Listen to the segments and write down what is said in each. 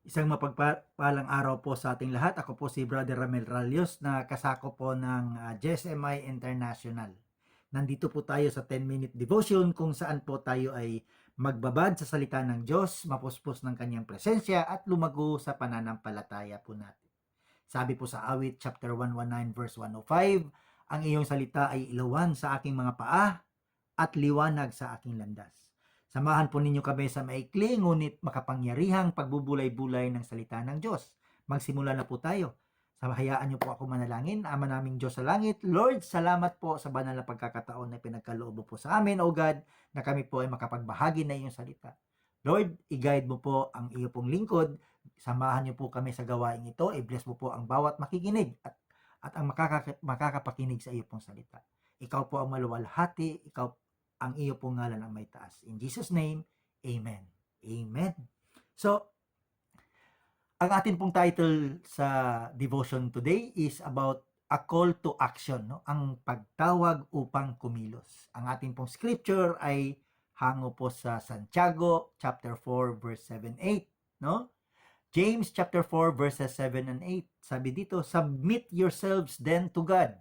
Isang mapagpalang araw po sa ating lahat. Ako po si Brother Ramel Ralios na kasako po ng GSMI International. Nandito po tayo sa 10-minute devotion kung saan po tayo ay magbabad sa salita ng Diyos, mapuspos ng kanyang presensya at lumago sa pananampalataya po natin. Sabi po sa awit chapter 119 verse 105, ang iyong salita ay ilawan sa aking mga paa at liwanag sa aking landas. Samahan po ninyo kami sa maikli ngunit makapangyarihang pagbubulay-bulay ng salita ng Diyos. Magsimula na po tayo. Hayaan niyo po ako manalangin. Ama naming Diyos sa langit, Lord, salamat po sa banal na pagkakataon na pinagkaloob po sa amin, O God, na kami po ay makapagbahagi na iyong salita. Lord, i-guide mo po ang iyo pong lingkod. Samahan niyo po kami sa gawain ito. I-bless mo po ang bawat makikinig at ang makakapakinig sa iyo pong salita. Ikaw po ang maluwalhati, ikaw ang iyo pong ngalan ang may taas. In Jesus' name, Amen. Amen. So, ang atin pong title sa devotion today is about a call to action, no? Ang pagtawag upang kumilos. Ang ating pong scripture ay hango po sa Santiago chapter 4 verse 7-8, no? James chapter 4 verses 7 and 8. Sabi dito, submit yourselves then to God.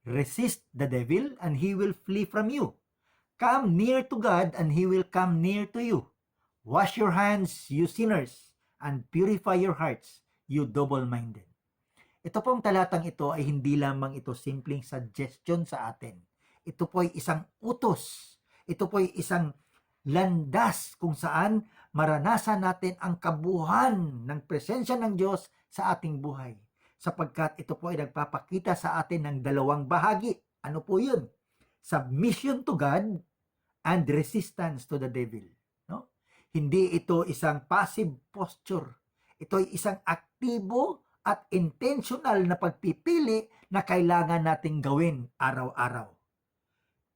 Resist the devil and he will flee from you. Come near to God and He will come near to you. Wash your hands, you sinners, and purify your hearts, you double-minded. Ito pong talatang ito ay hindi lamang ito simpleng suggestion sa atin. Ito po ay isang utos. Ito po ay isang landas kung saan maranasan natin ang kabuuan ng presensya ng Diyos sa ating buhay. Sapagkat ito po ay nagpapakita sa atin ng dalawang bahagi. Ano po yun? Submission to God and resistance to the devil. No? Hindi ito isang passive posture. Ito ay isang aktibo at intentional na pagpipili na kailangan nating gawin araw-araw.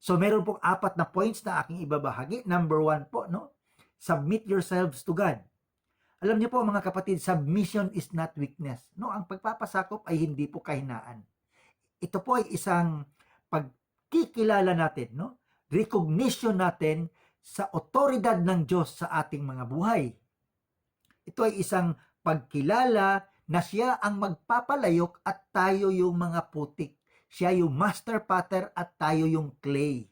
So meron pong 4 na points na aking ibabahagi. Number 1 po, no? Submit yourselves to God. Alam niyo po mga kapatid, submission is not weakness. No, ang pagpapasakop ay hindi po kahinaan. Ito po ay isang pagkikilala natin, no? Recognition natin sa otoridad ng Diyos sa ating mga buhay. Ito ay isang pagkilala na siya ang magpapalayok at tayo yung mga putik. Siya yung master potter at tayo yung clay.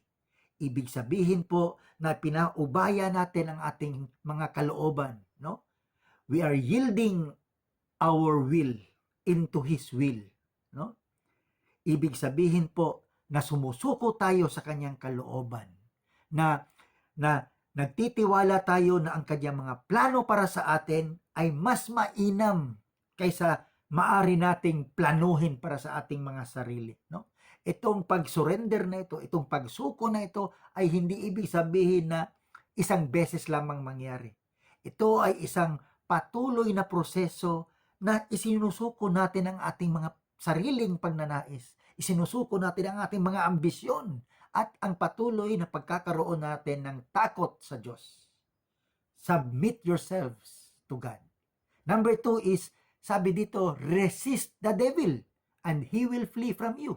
Ibig sabihin po na pinaubaya natin ang ating mga kalooban, no? We are yielding our will into His will, no? Ibig sabihin po na sumusuko tayo sa kanyang kalooban, na nagtitiwala tayo na ang kanyang mga plano para sa atin ay mas mainam kaysa maari nating planuhin para sa ating mga sarili, no? Itong pag-surrender na ito, itong pagsuko na ito ay hindi ibig sabihin na isang beses lamang mangyari. Ito ay isang patuloy na proseso na isinusuko natin ang ating mga sariling pagnanais. Isinusuko natin ang ating mga ambisyon at ang patuloy na pagkakaroon natin ng takot sa Diyos. Submit yourselves to God. Number 2 is, sabi dito, resist the devil and he will flee from you.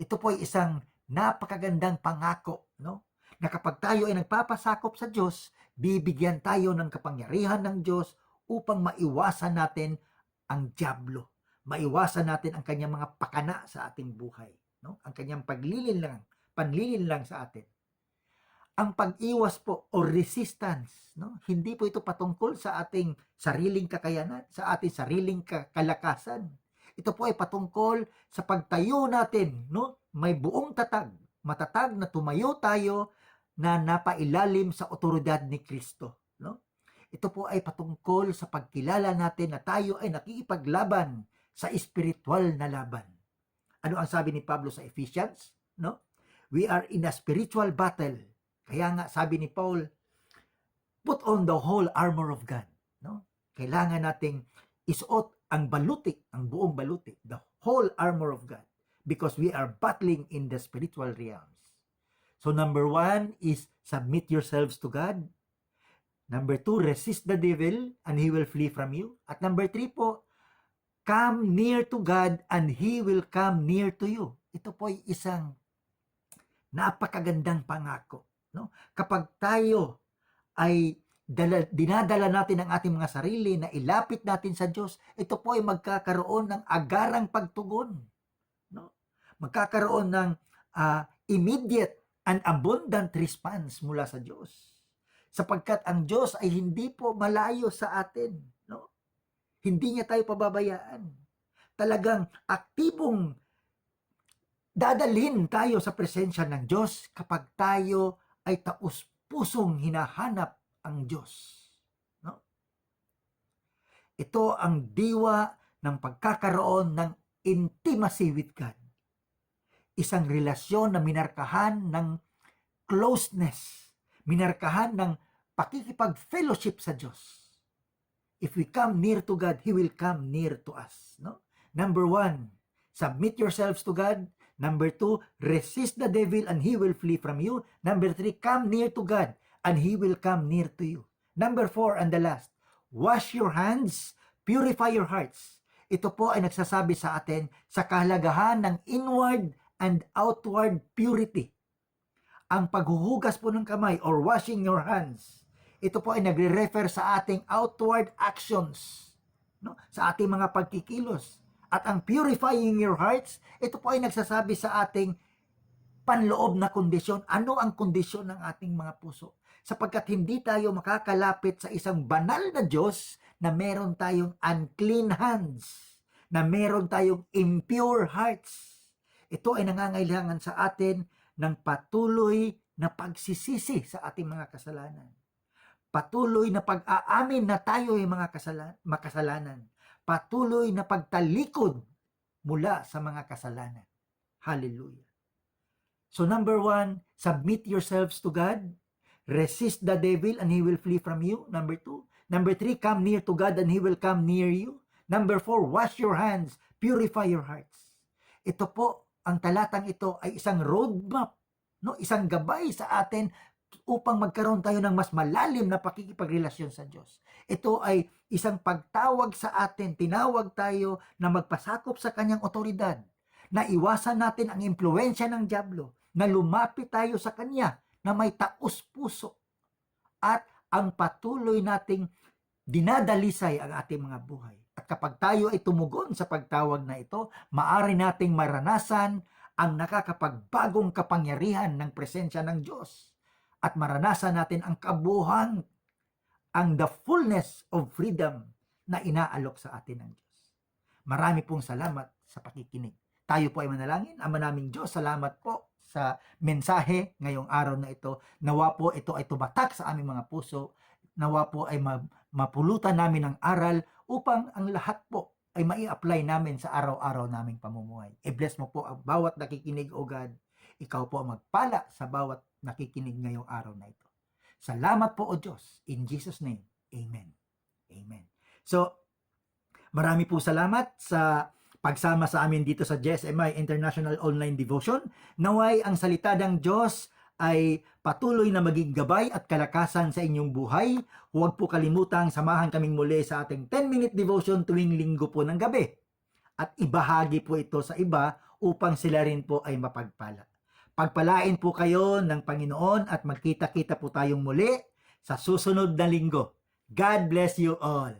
Ito po ay isang napakagandang pangako, no? Na kapag tayo ay nagpapasakop sa Diyos, bibigyan tayo ng kapangyarihan ng Diyos upang maiwasan natin ang dyablo. Maiwasan natin ang kanyang mga pakana sa ating buhay, no? Ang kanyang panlilinlang sa atin. Ang pag-iwas po o resistance, no? Hindi po ito patungkol sa ating sariling kakayanan, sa ating sariling kalakasan. Ito po ay patungkol sa pagtayo natin, no? May buong matatag na tumayo tayo na napailalim sa otoridad ni Kristo, no? Ito po ay patungkol sa pagkilala natin na tayo ay nakikipaglaban sa espiritual na laban. Ano ang sabi ni Pablo sa Ephesians? No? We are in a spiritual battle. Kaya nga sabi ni Paul, put on the whole armor of God. No? Kailangan nating isuot ang baluti, ang buong baluti, the whole armor of God, because we are battling in the spiritual realms. So number 1 is submit yourselves to God. Number 2, resist the devil and he will flee from you. At number 3 po, come near to God and He will come near to you. Ito po ay isang napakagandang pangako, no? Kapag tayo ay dinadala natin ang ating mga sarili na ilapit natin sa Diyos, ito po ay magkakaroon ng agarang pagtugon. No? Magkakaroon ng immediate and abundant response mula sa Diyos. Sapagkat ang Diyos ay hindi po malayo sa atin. No? Hindi niya tayo pababayaan. Talagang aktibong dadalhin tayo sa presensya ng Diyos kapag tayo ay taus-pusong hinahanap ang Diyos. No? Ito ang diwa ng pagkakaroon ng intimacy with God. Isang relasyon na minarkahan ng closeness, minarkahan ng pakikipag-fellowship sa Diyos. If we come near to God, He will come near to us. No? Number 1, submit yourselves to God. Number 2, resist the devil and he will flee from you. Number 3, come near to God and He will come near to you. Number 4, and the last, wash your hands, purify your hearts. Ito po ay nagsasabi sa atin sa kahalagahan ng inward and outward purity. Ang paghuhugas po ng kamay or washing your hands, ito po ay nagre-refer sa ating outward actions, no? Sa ating mga pagkikilos. At ang purifying your hearts, ito po ay nagsasabi sa ating panloob na kondisyon. Ano ang kondisyon ng ating mga puso? Sapagkat hindi tayo makakalapit sa isang banal na Diyos na meron tayong unclean hands, na meron tayong impure hearts. Ito ay nangangailangan sa atin ng patuloy na pagsisisi sa ating mga kasalanan. Patuloy na pag-aamin na tayo ay mga makasalanan. Patuloy na pagtalikod mula sa mga kasalanan. Hallelujah. So number 1, submit yourselves to God. Resist the devil and he will flee from you. Number 2. Number 3, come near to God and He will come near you. Number 4, wash your hands, purify your hearts. Ito po, ang talatang ito ay isang roadmap, no? Isang gabay sa atin upang magkaroon tayo ng mas malalim na pakikipagrelasyon sa Diyos. Ito ay isang pagtawag sa atin, tinawag tayo na magpasakop sa Kanyang otoridad, na iwasan natin ang impluensya ng dyablo, na lumapit tayo sa Kanya na may taos-puso, at ang patuloy nating dinadalisay ang ating mga buhay. At kapag tayo ay tumugon sa pagtawag na ito, maaari nating maranasan ang nakakapagbagong kapangyarihan ng presensya ng Diyos. At maranasan natin ang kabuuan, ang the fullness of freedom na inaalok sa atin ng Diyos. Marami pong salamat sa pakikinig. Tayo po ay manalangin. Ama naming Diyos, salamat po sa mensahe ngayong araw na ito. Nawa po ito ay tumatak sa aming mga puso. Nawa po ay mapulutan namin ang aral upang ang lahat po ay mai-apply namin sa araw-araw naming pamumuhay. I-bless mo po ang bawat nakikinig, O God. Ikaw po ang magpala sa bawat nakikinig ngayong araw na ito. Salamat po, O Diyos. In Jesus' name, Amen. Amen. So, marami po salamat sa pagsama sa amin dito sa GSMI International Online Devotion. Naway ang salita ng Diyos ay patuloy na maging gabay at kalakasan sa inyong buhay. Huwag po kalimutang samahan kaming muli sa ating 10-minute devotion tuwing linggo po ng gabi. At ibahagi po ito sa iba upang sila rin po ay mapagpala. Pagpalain po kayo ng Panginoon at magkita-kita po tayong muli sa susunod na linggo. God bless you all.